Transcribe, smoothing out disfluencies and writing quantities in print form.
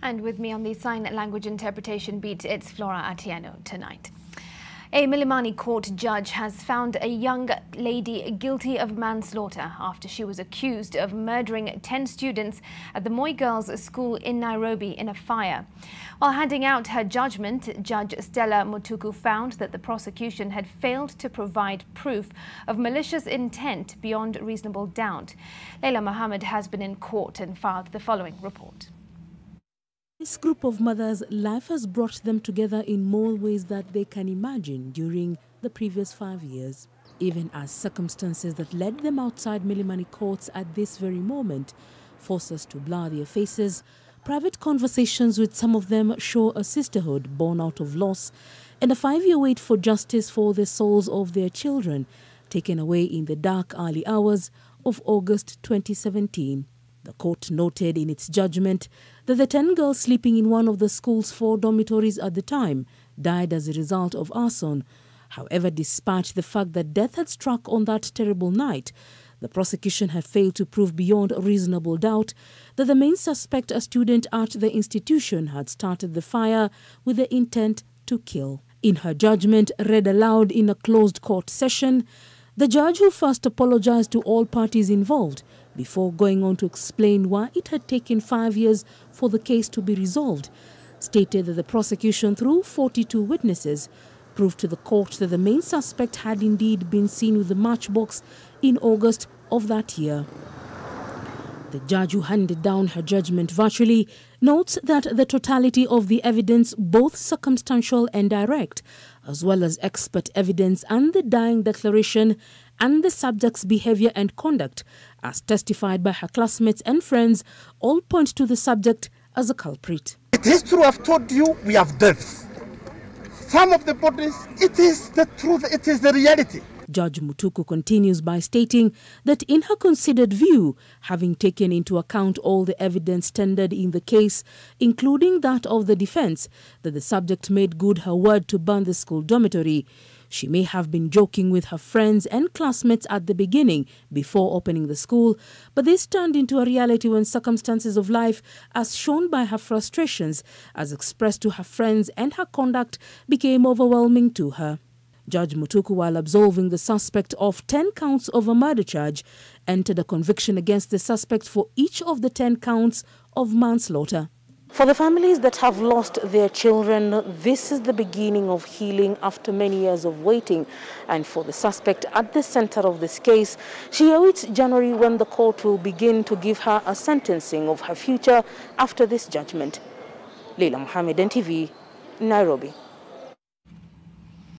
And with me on the sign language interpretation beat, it's Flora Atieno tonight. A Milimani court judge has found a young lady guilty of manslaughter after she was accused of murdering 10 students at the Moi Girls school in Nairobi in a fire. While handing out her judgment, Judge Stella Mutuku found that the prosecution had failed to provide proof of malicious intent beyond reasonable doubt. Leila Mohammed has been in court and filed the following report. This group of mothers, life has brought them together in more ways that they can imagine during the previous 5 years. Even as circumstances that led them outside Milimani courts at this very moment force us to blur their faces, private conversations with some of them show a sisterhood born out of loss and a 5-year wait for justice for the souls of their children taken away in the dark early hours of August 2017. The court noted in its judgment that the 10 girls sleeping in one of the school's 4 dormitories at the time died as a result of arson. However, despite the fact that death had struck on that terrible night, the prosecution had failed to prove beyond reasonable doubt that the main suspect, a student at the institution, had started the fire with the intent to kill. In her judgment, read aloud in a closed court session, the judge, who first apologized to all parties involved before going on to explain why it had taken 5 years for the case to be resolved, stated that the prosecution, through 42 witnesses, proved to the court that the main suspect had indeed been seen with the matchbox in August of that year. The judge, who handed down her judgment virtually, notes that the totality of the evidence, both circumstantial and direct, as well as expert evidence and the dying declaration and the subject's behavior and conduct, as testified by her classmates and friends, all point to the subject as a culprit. It is true, I've told you, we have deaths. Some of the bodies, it is the truth, it is the reality. Judge Mutuku continues by stating that in her considered view, having taken into account all the evidence tendered in the case, including that of the defense, that the subject made good her word to burn the school dormitory. She may have been joking with her friends and classmates at the beginning before opening the school, but this turned into a reality when circumstances of life, as shown by her frustrations, as expressed to her friends, and her conduct became overwhelming to her. Judge Mutuku, while absolving the suspect of 10 counts of a murder charge, entered a conviction against the suspect for each of the 10 counts of manslaughter. For the families that have lost their children, this is the beginning of healing after many years of waiting. And for the suspect at the center of this case, she awaits January when the court will begin to give her a sentencing of her future after this judgment. Leila Mohammed, NTV, Nairobi.